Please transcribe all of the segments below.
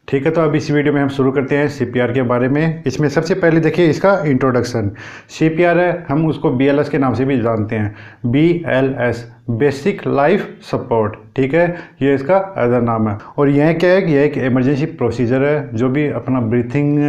ठीक है, तो अब इस वीडियो में हम शुरू करते हैं सीपीआर के बारे में। इसमें सबसे पहले देखिए इसका इंट्रोडक्शन। सीपीआर है, हम उसको बीएलएस के नाम से भी जानते हैं। बीएलएस बेसिक लाइफ सपोर्ट, ठीक है, ये इसका अदर नाम है। और यह क्या है कि यह एक इमरजेंसी प्रोसीजर है जो भी अपना ब्रीथिंग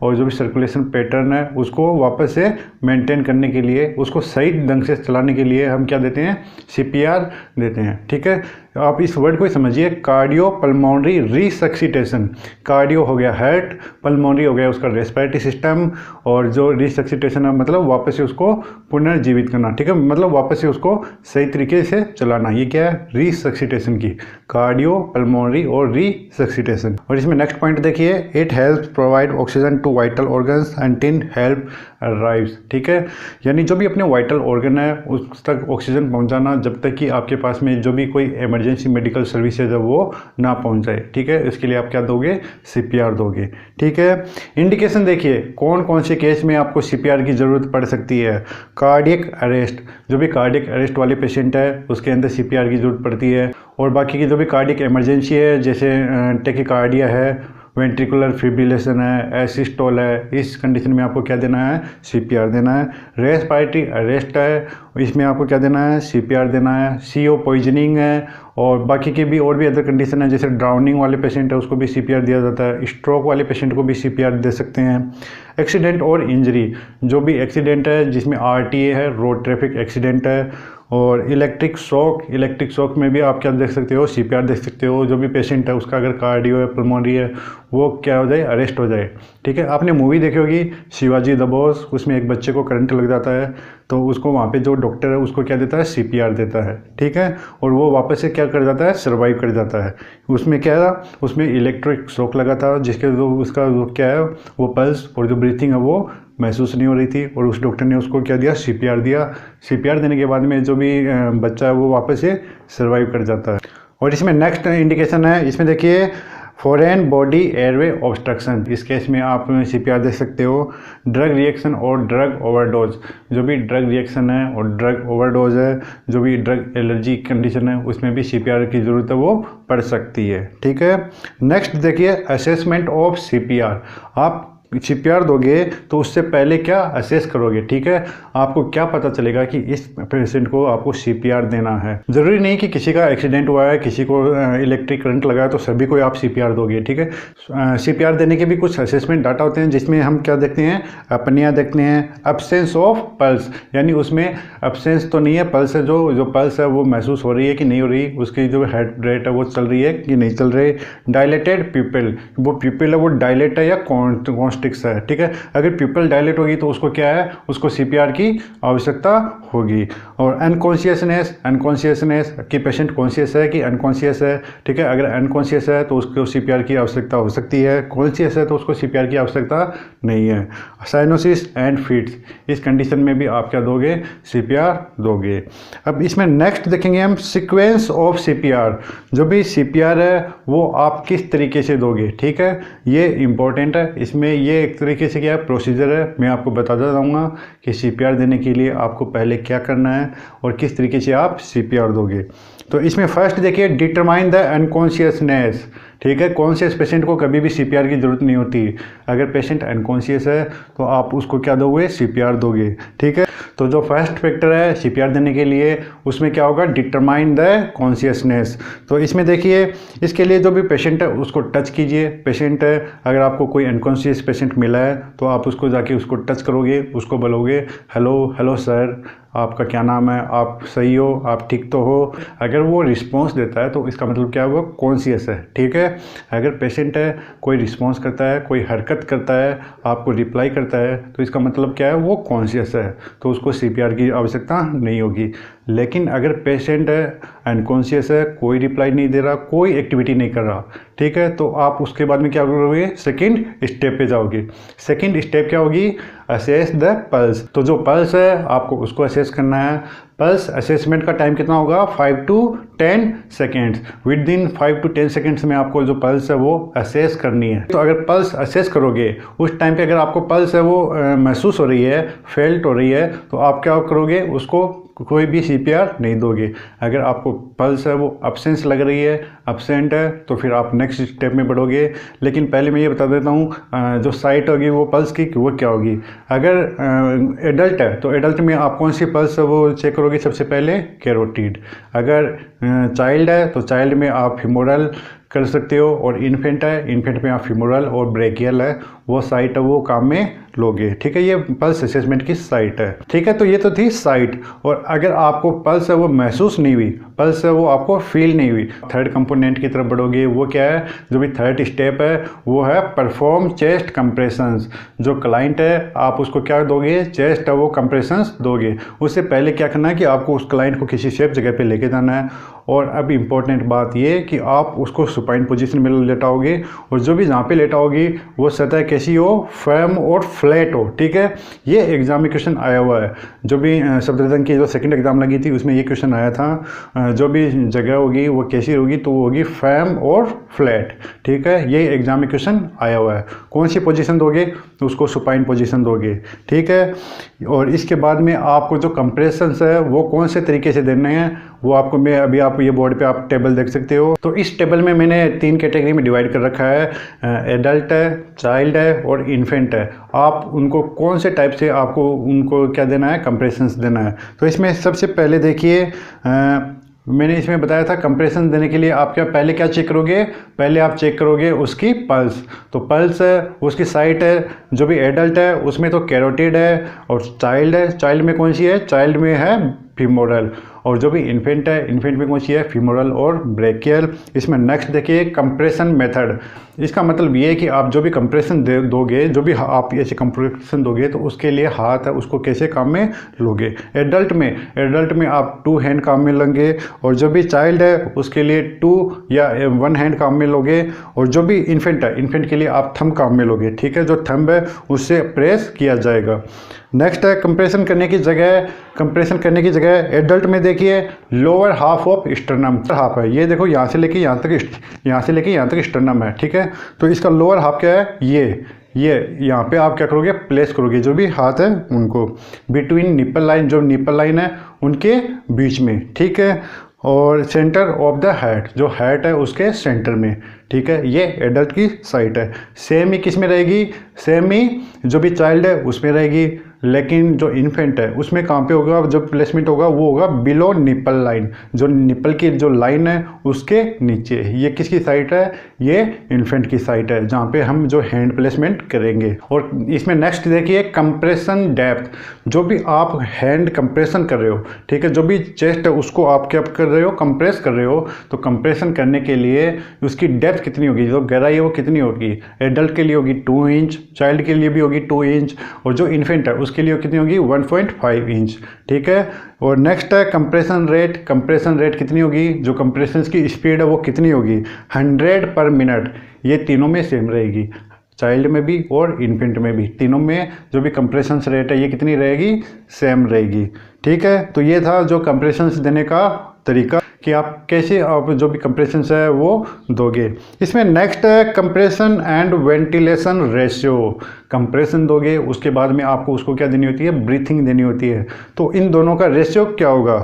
और जो भी सर्कुलेशन पैटर्न है उसको वापस से मेंटेन करने के लिए, उसको सही ढंग से चलाने के लिए हम क्या देते हैं, सीपीआर देते हैं। ठीक है, आप इस वर्ड को समझिए, कार्डियो पल्मोनरी रिसक्सिटेशन। कार्डियो हो गया हार्ट, पल्मोनरी हो गया उसका रेस्पिरेटरी सिस्टम, और जो रिसक्सिटेशन है मतलब वापस से उसको पुनर्जीवित करना। ठीक है, मतलब वापस से उसको सही तरीके से चलाना। ये क्या है, रिसक्सिटेशन की, कार्डियो पल्मोनरी और रिसक्सिटेशन। और इसमें नेक्स्ट पॉइंट देखिए, it helps provide oxygen to vital organs until help arrives. ठीक है, यानी जो भी अपने वाइटल ऑर्गन है उस तक ऑक्सीजन पहुंचाना जब तक कि आपके पास में जो भी कोई इमरजेंसी मेडिकल सर्विसेज है वो ना पहुंच जाए। ठीक है, इसके लिए आप क्या दोगे, सीपीआर दोगे। ठीक है, इंडिकेशन देखिए कौन कौन से केस में आपको सीपीआर की ज़रूरत पड़ सकती है। कार्डियक अरेस्ट, जो भी कार्डियक अरेस्ट वाले पेशेंट है उसके अंदर सीपीआर की ज़रूरत पड़ती है। और बाकी की जो भी कार्डियक इमरजेंसी है, जैसे टेकिकार्डिया है, वेंट्रिकुलर फिब्रिलेशन है, एसिस्टोल है, इस कंडीशन में आपको क्या देना है, सीपीआर देना है। रेस्पिरेटरी अरेस्ट है, इसमें आपको क्या देना है, सीपीआर देना है। सीओ पॉइजनिंग है, और बाकी के भी और भी अदर कंडीशन है, जैसे ड्राउनिंग वाले पेशेंट है उसको भी सीपीआर दिया जाता है। स्ट्रोक वाले पेशेंट को भी सीपीआर दे सकते हैं। एक्सीडेंट और इंजरी, जो भी एक्सीडेंट है जिसमें आरटीए है, रोड ट्रैफिक एक्सीडेंट है, और इलेक्ट्रिक शॉक में भी आप क्या देख सकते हो, सीपीआर देख सकते हो। जो भी पेशेंट है उसका अगर कार्डियो है, पल्मोनरी है, वो क्या हो जाए, अरेस्ट हो जाए। ठीक है, आपने मूवी देखी होगी शिवाजी द बॉस, उसमें एक बच्चे को करंट लग जाता है तो उसको वहाँ पे जो डॉक्टर है उसको क्या देता है, सीपीआर देता है। ठीक है, और वो वापस से क्या कर जाता है, सर्वाइव कर जाता है। उसमें क्या था, उसमें इलेक्ट्रिक शॉक लगा था जिसके जो उसका जो क्या है वो पल्स और जो ब्रीथिंग है वो महसूस नहीं हो रही थी, और उस डॉक्टर ने उसको क्या दिया, सीपीआर दिया। सीपीआर देने के बाद में जो भी बच्चा है वो वापस से सर्वाइव कर जाता है। और इसमें नेक्स्ट इंडिकेशन है, इसमें देखिए फॉरेन बॉडी एयरवे ऑब्स्ट्रक्शन, इस केस में आप सीपीआर दे सकते हो। ड्रग रिएक्शन और ड्रग ओवरडोज, जो भी ड्रग रिएक्शन है और ड्रग ओवरडोज है, जो भी ड्रग एलर्जी कंडीशन है उसमें भी सीपीआर की ज़रूरत है वो पड़ सकती है। ठीक है, नेक्स्ट देखिए असेसमेंट ऑफ सीपीआर। आप सीपीआर दोगे तो उससे पहले क्या असेस करोगे। ठीक है, आपको क्या पता चलेगा कि इस पेशेंट को आपको सीपीआर देना है। ज़रूरी नहीं कि किसी का एक्सीडेंट हुआ है, किसी को इलेक्ट्रिक करंट लगा है तो सभी को आप सीपीआर दोगे। ठीक है, सीपीआर देने के भी कुछ असेसमेंट डाटा होते हैं जिसमें हम क्या देखते हैं, अपनिया देखते हैं, एब्सेंस ऑफ पल्स, यानी उसमें एब्सेंस तो नहीं है, पल्स है, जो पल्स है वो महसूस हो रही है कि नहीं हो रही, उसकी जो हार्ट रेट है वो चल रही है कि नहीं चल रही। डायलेटेड प्यूपिल, वो प्यूपिल है वो डायलेट है या कॉन्स्ट्रिक्स है। ठीक है, अगर प्यूपिल डायलेट होगी तो उसको क्या है, उसको सीपीआर की आवश्यकता होगी। और अनकॉन्शियसनेस कि पेशेंट कॉन्शियस है कि अनकॉन्शियस है। ठीक है, अगर अनकॉन्शियस है तो उसको सीपीआर की आवश्यकता हो सकती है, कॉन्शियस है तो उसको सीपीआर की आवश्यकता नहीं है। साइनोसिस एंड फिट्स, इस कंडीशन में भी आप क्या दोगे, सीपीआर दोगे। अब इसमें नेक्स्ट देखेंगे हम सीक्वेंस ऑफ सीपीआर, जो भी सीपीआर है वो आप किस तरीके से दोगे। ठीक है, ये इंपॉर्टेंट है। इसमें ये एक तरीके से क्या है, प्रोसीजर है, मैं आपको बताता जाऊँगा कि सीपीआर देने के लिए आपको पहले क्या करना है और किस तरीके से आप सीपीआर दोगे। तो इसमें फर्स्ट देखिए, डिटरमाइन द अनकॉन्शियसनेस। ठीक है, कॉन्शियस पेशेंट को कभी भी सीपीआर की ज़रूरत नहीं होती। अगर पेशेंट अनकॉन्शियस है तो आप उसको क्या दोगे, सीपीआर दोगे। ठीक है, तो जो फर्स्ट फैक्टर है सीपीआर देने के लिए उसमें क्या होगा, डिटरमाइन द कॉन्शियसनेस। तो इसमें देखिए, इसके लिए जो भी पेशेंट है उसको टच कीजिए। पेशेंट है, अगर आपको कोई अनकॉन्शियस पेशेंट मिला है तो आप उसको जाके उसको टच करोगे, उसको बोलोगे हेलो सर, आपका क्या नाम है, आप सही हो, आप ठीक तो हो। अगर वो रिस्पॉन्स देता है तो इसका मतलब क्या है, वो कॉन्शियस है। ठीक है, अगर पेशेंट है कोई रिस्पॉन्स करता है, कोई हरकत करता है, आपको रिप्लाई करता है, तो इसका मतलब क्या है, वो कॉन्शियस है, तो उसको सीपीआर की आवश्यकता नहीं होगी। लेकिन अगर पेशेंट है अनकॉन्शियस है, कोई रिप्लाई नहीं दे रहा, कोई एक्टिविटी नहीं कर रहा, ठीक है, तो आप उसके बाद में क्या करोगे, सेकंड स्टेप पे जाओगे। सेकंड स्टेप क्या होगी, असेस द पल्स। तो जो पल्स है आपको उसको असेस करना है। पल्स असेसमेंट का टाइम कितना होगा, 5 to 10 seconds. With in 5 to 10 seconds में आपको जो पल्स है वो असेस करनी है। तो अगर पल्स असेस करोगे उस टाइम पे अगर आपको पल्स है वो महसूस हो रही है, फेल्ट हो रही है, तो आप क्या करोगे, उसको कोई भी सीपीआर नहीं दोगे। अगर आपको पल्स है वो अब्सेंस लग रही है, अब्सेंट है, तो फिर आप नेक्स्ट स्टेप में बढ़ोगे। लेकिन पहले मैं ये बता देता हूँ जो साइट होगी वो पल्स की वो क्या होगी। अगर एडल्ट है तो एडल्ट में आप कौन सी पल्स है वो चेक करोगे, सबसे पहले कैरोटिड। अगर चाइल्ड है तो चाइल्ड में आप फीमोरल कर सकते हो, और इन्फेंट है, इन्फेंट में आप फीमोरल और ब्रेकियल है वो साइट है वो काम में लोगे। ठीक है, ये पल्स असेसमेंट की साइट है। ठीक है, तो ये तो थी साइट। और अगर आपको पल्स है वो महसूस नहीं हुई, पल्स है वो आपको फील नहीं हुई, थर्ड कंपोनेंट की तरफ बढ़ोगे। वो क्या है, जो भी थर्ड स्टेप है वो है परफॉर्म चेस्ट कंप्रेशंस। जो क्लाइंट है आप उसको क्या दोगे, चेस्ट है वो कंप्रेशंस दोगे। उससे पहले क्या करना है कि आपको उस क्लाइंट को किसी सेफ जगह पे लेके जाना है। और अब इम्पोर्टेंट बात ये कि आप उसको सुपाइन पोजीशन में लेटाओगे, और जो भी जहाँ पे लेटाओगे वो सतह कैसी हो, फर्म और फ्लैट हो। ठीक है, ये एग्जाम में क्वेश्चन आया हुआ है। जो भी शब्दरत्न की जो सेकंड एग्जाम लगी थी उसमें ये क्वेश्चन आया था। जो भी जगह होगी वो कैसी होगी, तो वो होगी फर्म और फ्लैट। ठीक है, ये एग्जाम में क्वेश्चन आया हुआ है। कौन सी पोजीशन दोगे, तो उसको सुपाइन पोजीशन दोगे। ठीक है, और इसके बाद में आपको जो कंप्रेशंस है वो कौन से तरीके से देने हैं वो आपको मैं अभी आप ये बोर्ड पे आप टेबल देख सकते हो। तो इस टेबल में मैंने 3 कैटेगरी में डिवाइड कर रखा है, एडल्ट है, चाइल्ड है और इन्फेंट है। आप उनको कौन से टाइप से आपको उनको क्या देना है, कंप्रेशंस देना है। तो इसमें सबसे पहले देखिए, मैंने इसमें बताया था कंप्रेशन देने के लिए आप पहले क्या चेक करोगे, पहले आप चेक करोगे उसकी पल्स। तो पल्स है, उसकी साइट है। जो भी एडल्ट है उसमें तो कैरोटिड है, और चाइल्ड है, चाइल्ड में कौन सी है, चाइल्ड में है फीमोरल। और जो भी इन्फेंट है, इन्फेंट में कौन सी है, फीमोरल और ब्रेकियल। इसमें नेक्स्ट देखिए कंप्रेशन मेथड। इसका मतलब ये है कि आप जो भी कंप्रेशन दोगे, जो भी आप ऐसे कंप्रेशन दोगे तो उसके लिए हाथ है उसको कैसे काम में लोगे। एडल्ट में आप 2 हैंड काम में लेंगे, और जो भी चाइल्ड है उसके लिए 2 या 1 हैंड काम में लोगे, और जो भी इन्फेंट है, इन्फेंट के लिए आप थंब काम में लोगे। ठीक है, जो थंब है उससे प्रेस किया जाएगा। नेक्स्ट है कंप्रेशन करने की जगह एडल्ट में देखिए lower half of sternum half है। ये देखो यहाँ से लेके यहाँ तक स्टर्नम है। ठीक है, तो इसका लोअर हाफ क्या है, ये यहाँ पे आप क्या करोगे, प्लेस करोगे जो भी हाथ है उनको बिटवीन निप्पल लाइन, जो निप्पल लाइन है उनके बीच में। ठीक है, और सेंटर ऑफ द हेड, जो हेड है उसके सेंटर में। ठीक है, ये एडल्ट की साइट है। सेम ही किस में रहेगी, सेम ही जो भी चाइल्ड है उसमें रहेगी। लेकिन जो इन्फेंट है उसमें कहाँ पे होगा, जो प्लेसमेंट होगा वो होगा बिलो निप्पल लाइन, जो निप्पल की जो लाइन है उसके नीचे। ये किसकी साइट है, ये इन्फेंट की साइट है, जहाँ पे हम जो हैंड प्लेसमेंट करेंगे। और इसमें नेक्स्ट देखिए कंप्रेशन डेप्थ। जो भी आप हैंड कंप्रेशन कर रहे हो, ठीक है, जो भी चेस्ट है उसको आप क्या कर रहे हो, कंप्रेस कर रहे हो, तो कंप्रेशन करने के लिए उसकी डेप्थ कितनी होगी, जो गहराई है वो कितनी होगी। एडल्ट के लिए होगी 2 इंच, चाइल्ड के लिए भी होगी 2 इंच, और जो इन्फेंट है उसके लिए कितनी होगी 1.5 इंच। ठीक है, और नेक्स्ट है कंप्रेशन रेट कितनी होगी, जो कंप्रेशन की स्पीड है वो कितनी होगी 100 पर मिनट। ये तीनों में सेम रहेगी, चाइल्ड में भी और इन्फेंट में भी, तीनों में जो भी कंप्रेशन रेट है ये कितनी रहेगी, सेम रहेगी। ठीक है, तो ये था जो कंप्रेशन देने का तरीका कि आप कैसे आप जो भी कंप्रेशन है वो दोगे। इसमें नेक्स्ट है compression and ventilation ratio. Compression दोगे उसके बाद में आपको उसको क्या देनी होती है, ब्रीथिंग देनी होती है। तो इन दोनों का रेशियो क्या होगा,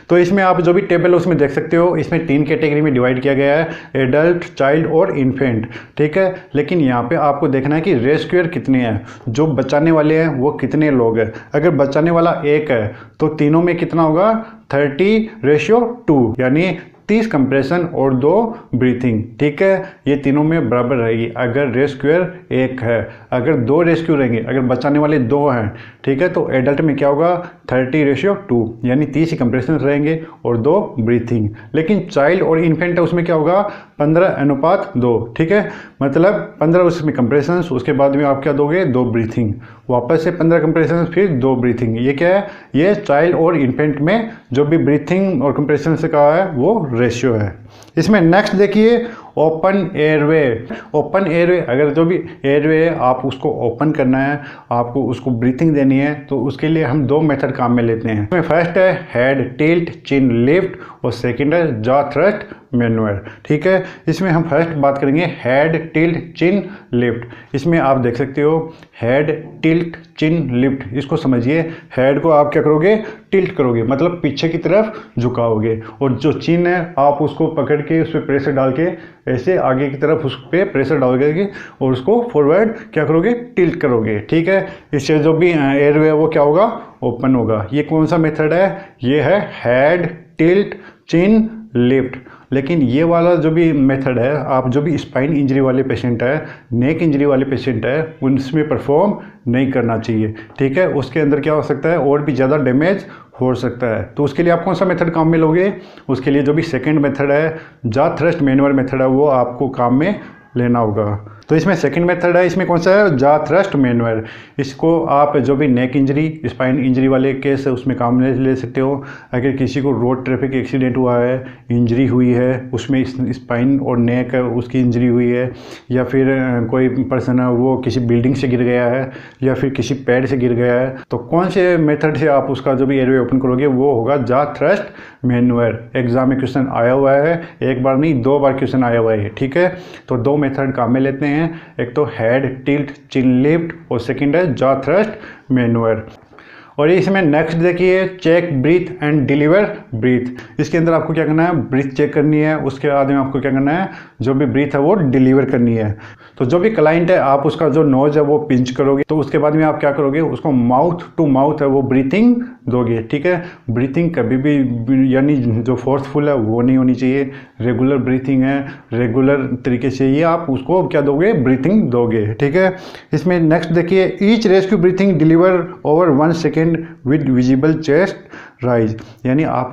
तो इसमें आप जो भी टेबल है उसमें देख सकते हो। इसमें 3 कैटेगरी में डिवाइड किया गया है, एडल्ट, चाइल्ड और इन्फेंट। ठीक है, लेकिन यहाँ पे आपको देखना है कि रेस्क्यूअर कितने हैं, जो बचाने वाले हैं वो कितने लोग हैं। अगर बचाने वाला 1 है तो तीनों में कितना होगा 30:2, यानी 30 कंप्रेशन और 2 ब्रीथिंग। ठीक है, ये तीनों में बराबर रहेगी अगर रेस्क्यूअर 1 है। अगर 2 रेस्क्यू रहेंगे, अगर बचाने वाले 2 हैं, ठीक है, तो एडल्ट में क्या होगा 30:2, यानी 30 ही कंप्रेशन रहेंगे और 2 ब्रीथिंग। लेकिन चाइल्ड और इन्फेंट है उसमें क्या होगा 15:2। ठीक है, मतलब 15 उसमें कंप्रेशन, उसके बाद में आप क्या दोगे 2 ब्रीथिंग, वापस से 15 कंप्रेशन फिर 2 ब्रीथिंग। ये क्या है, ये चाइल्ड और इन्फेंट में जो भी ब्रीथिंग और कंप्रेशन से कहा है वो रेशियो है। इसमें नेक्स्ट देखिए ओपन एयरवे। ओपन एयरवे, अगर जो भी एयरवे है आप उसको ओपन करना है, आपको उसको ब्रीथिंग देनी है, तो उसके लिए हम दो मेथड काम में लेते हैं। इसमें फर्स्ट है हेड टिल्ट चिन लिफ्ट और सेकंड है जॉ थ्रस्ट मैनुअर। ठीक है, इसमें हम फर्स्ट बात करेंगे हेड टिल्ट चिन लिफ्ट। इसमें आप देख सकते हो हेड टिल्ट चिन लिफ्ट, इसको समझिए। हेड को आप क्या करोगे, टिल्ट करोगे, मतलब पीछे की तरफ झुकाओगे, और जो चिन है आप उसको पकड़ के उस पर प्रेशर डाल के ऐसे आगे की तरफ उस पर प्रेशर डालोगे और उसको फॉरवर्ड क्या करोगे, टिल्ट करोगे। ठीक है, इससे जो भी एयरवे है वो क्या होगा, ओपन होगा। ये कौन सा मेथड है, ये है हेड टिल्ट चिन लिफ्ट। लेकिन ये वाला जो भी मेथड है, आप जो भी स्पाइन इंजरी वाले पेशेंट है, नेक इंजरी वाले पेशेंट है, उनमें परफॉर्म नहीं करना चाहिए। ठीक है, उसके अंदर क्या हो सकता है, और भी ज़्यादा डैमेज हो सकता है। तो उसके लिए आप कौन सा मेथड काम में लोगे, उसके लिए जो भी सेकंड मेथड है, जॉ थ्रस्ट मैनुअर मेथड है, वो आपको काम में लेना होगा। तो इसमें सेकंड मेथड है, इसमें कौन सा है, जॉ थ्रस्ट मैनुअर। इसको आप जो भी नेक इंजरी, स्पाइन इंजरी वाले केस है उसमें काम में ले सकते हो। अगर किसी को रोड ट्रैफिक एक्सीडेंट हुआ है, इंजरी हुई है, उसमें स्पाइन और नेक है उसकी इंजरी हुई है, या फिर कोई पर्सन है वो किसी बिल्डिंग से गिर गया है, या फिर किसी पेड़ से गिर गया है, तो कौन से मेथड से आप उसका जो भी एयरवे ओपन करोगे वो होगा जॉ थ्रस्ट मैनुअर। एग्जाम में क्वेश्चन आया हुआ है, एक बार नहीं 2 बार क्वेश्चन आया हुआ है। ठीक है, तो 2 मेथड काम में लेते हैं, एक तो हेड टिल्ट चिन लिफ्ट और सेकंड है जॉ थ्रस्ट मैनुअर। और इसमें नेक्स्ट देखिए check breath and deliver breath. इसके अंदर आपको क्या करना है, ब्रीथ चेक करनी है, उसके बाद में आपको क्या करना है, जो भी ब्रीथ है वो डिलीवर करनी है। तो जो भी क्लाइंट है आप उसका जो नोज है वो पिंच करोगे, तो उसके बाद में आप क्या करोगे, उसको माउथ टू माउथ है वो ब्रीथिंग दोगे। ठीक है, ब्रीथिंग कभी भी यानी जो फोर्सफुल है वो नहीं होनी चाहिए, रेगुलर ब्रीथिंग है, रेगुलर तरीके से ही आप उसको क्या दोगे, ब्रीथिंग दोगे। ठीक है, इसमें नेक्स्ट देखिए each rescue breathing deliver over 1 second with visible chest rise. यानी आप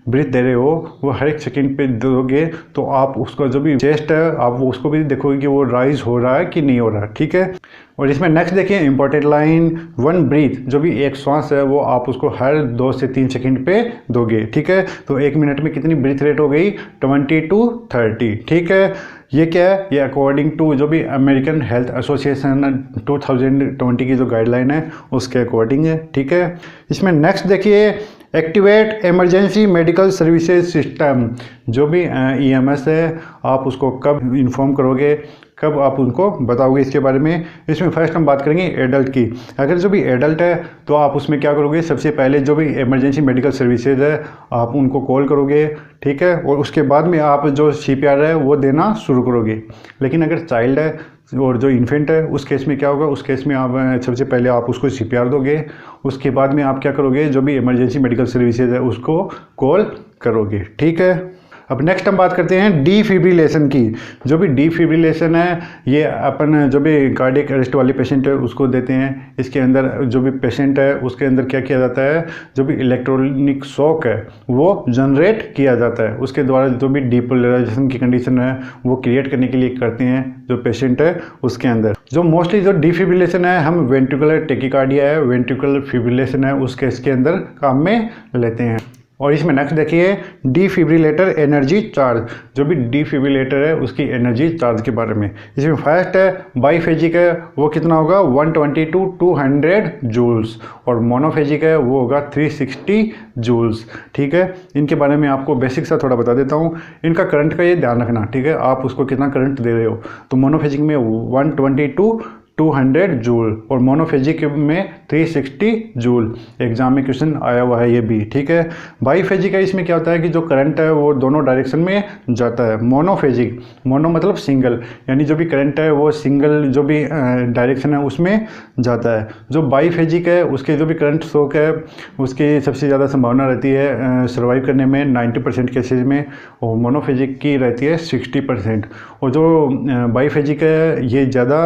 ब्रीथ दे रहे हो वो हर एक सेकंड पे दोगे, तो आप उसका जो भी चेस्ट है आप उसको भी देखोगे कि वो राइज हो रहा है कि नहीं हो रहा है। ठीक है, और इसमें नेक्स्ट देखिए इंपॉर्टेंट लाइन, 1 ब्रीथ, जो भी एक श्वास है वो आप उसको हर 2 से 3 सेकंड पे दोगे। ठीक है, तो 1 मिनट में कितनी ब्रीथ रेट हो गई, 20 to 30। ठीक है, ये क्या है, ये अकॉर्डिंग टू जो भी अमेरिकन हेल्थ एसोसिएशन 2020 की जो गाइडलाइन है उसके अकॉर्डिंग है। ठीक है, इसमें नेक्स्ट देखिए activate emergency medical services system. जो भी EMS है आप उसको कब इन्फॉर्म करोगे, कब आप उनको बताओगे इसके बारे में। इसमें फर्स्ट हम बात करेंगे एडल्ट की। अगर जो भी एडल्ट है तो आप उसमें क्या करोगे, सबसे पहले जो भी इमरजेंसी मेडिकल सर्विसेज है आप उनको कॉल करोगे। ठीक है, और उसके बाद में आप जो CPR है वो देना शुरू करोगे। लेकिन अगर चाइल्ड है और जो इन्फेंट है उस केस में क्या होगा, उस केस में आप सबसे पहले आप उसको CPR दोगे, उसके बाद में आप क्या करोगे, जो भी इमरजेंसी मेडिकल सर्विसेज है उसको कॉल करोगे। ठीक है, अब नेक्स्ट हम बात करते हैं डिफिब्रिलेशन की। जो भी डिफिब्रिलेशन है ये अपन जो भी कार्डियक अरेस्ट वाले पेशेंट है उसको देते हैं। इसके अंदर जो भी पेशेंट है उसके अंदर क्या किया जाता है, जो भी इलेक्ट्रॉनिक शॉक है वो जनरेट किया जाता है, उसके द्वारा जो भी डिपोलराइजेशन की कंडीशन है वो क्रिएट करने के लिए करते हैं जो पेशेंट है उसके अंदर। जो मोस्टली जो डिफिब्रिलेशन है हम वेंट्रिकुलर टेकिकार्डिया है, वेंट्रिकुलर फिब्रिलेशन है उस केस के अंदर काम में लेते हैं। और इसमें नेक्स्ट देखिए डिफिब्रिलेटर एनर्जी चार्ज। जो भी डिफिब्रिलेटर है उसकी एनर्जी चार्ज के बारे में। इसमें फर्स्ट है बाईफेजिक है वो कितना होगा 120 to 200 जूल्स, और मोनोफेजिक है वो होगा 360 जूल्स। ठीक है, इनके बारे में आपको बेसिक सा थोड़ा बता देता हूँ। इनका करंट का ये ध्यान रखना। ठीक है, आप उसको कितना करंट दे रहे हो, तो मोनोफेजिक में 120 to 200 जूल और मोनोफेजिक में 360 जूल। एग्जाम में क्वेश्चन आया हुआ है ये भी। ठीक है, बाईफेजिक है, इसमें क्या होता है कि जो करंट है वो दोनों डायरेक्शन में जाता है। मोनोफेजिक, मोनो मतलब सिंगल, यानी जो भी करंट है वो सिंगल जो भी डायरेक्शन है उसमें जाता है। जो बाईफेजिक है उसके जो भी करंट शॉक है उसकी सबसे ज़्यादा संभावना रहती है सर्वाइव करने में 90% केसेज में, और मोनोफेजिक की रहती है 60%। और जो बाईफेजिक है ये ज़्यादा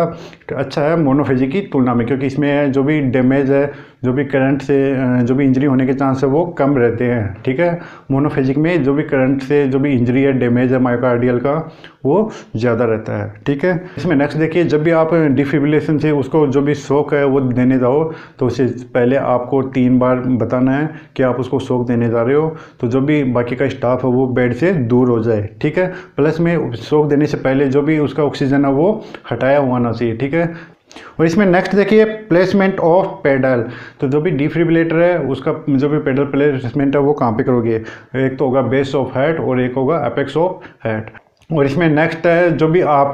अच्छा है मोनोफेजिक की तुलना में, क्योंकि इसमें जो भी डैमेज है, जो भी करंट से जो भी इंजरी होने के चांस है वो कम रहते हैं, ठीक है। मोनोफेजिक में जो भी करंट से जो भी इंजरी है, डैमेज है मायोकार्डियल का, वो ज़्यादा रहता है, ठीक है। इसमें नेक्स्ट देखिए, जब भी आप डिफिब्रिलेशन से उसको जो भी शॉक है वो देने जाओ तो उससे पहले आपको 3 बार बताना है कि आप उसको शॉक देने जा रहे हो, तो जो भी बाकी का स्टाफ है वो बेड से दूर हो जाए, ठीक है। प्लस में शॉक देने से पहले जो भी उसका ऑक्सीजन है वो हटाया हुआ आना चाहिए, ठीक है। और इसमें नेक्स्ट देखिए, प्लेसमेंट ऑफ पेडल। तो जो भी डिफिब्रिलेटर है उसका जो भी पेडल प्लेसमेंट है वो कहाँ पे करोगे, एक तो होगा बेस ऑफ हेड और एक होगा अपेक्स ऑफ हेड। और इसमें नेक्स्ट है, जो भी आप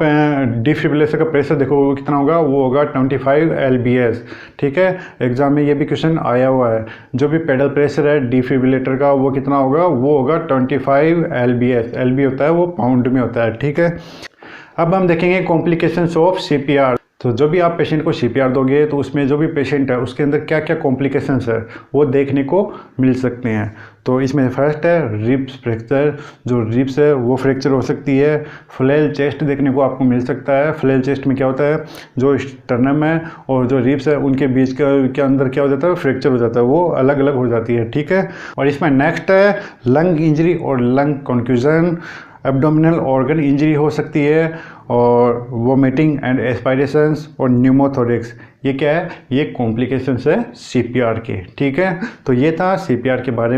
डिफिब्रिलेटर का प्रेशर देखो वो कितना होगा, वो होगा 25 LBS, ठीक है। एग्जाम में ये भी क्वेश्चन आया हुआ है, जो भी पेडल प्रेशर है डिफिब्रिलेटर का वो कितना होगा, वो होगा 25 LBS। LB होता है वो पाउंड में होता है, ठीक है। अब हम देखेंगे कॉम्प्लिकेशंस ऑफ CPR। तो जो भी आप पेशेंट को CPR दोगे तो उसमें जो भी पेशेंट है उसके अंदर क्या क्या कॉम्प्लिकेशंस है वो देखने को मिल सकते हैं। तो इसमें फर्स्ट है रिब्स फ्रैक्चर, जो रिब्स है वो फ्रैक्चर हो सकती है। फ्लेल चेस्ट देखने को आपको मिल सकता है। फ्लेल चेस्ट में क्या होता है, जो स्टर्नम है और जो रिब्स है उनके बीच के अंदर क्या हो जाता है, फ्रैक्चर हो जाता है, वो अलग अलग हो जाती है, ठीक है। और इसमें नेक्स्ट है लंग इंजरी और lung confusion. Abdominal organ injury हो सकती है, और वोमिटिंग एंड एस्पायरेशंस और न्यूमोथोरिक्स, ये क्या है, ये कॉम्प्लिकेशंस है CPR के, ठीक है। तो ये था CPR के बारे में।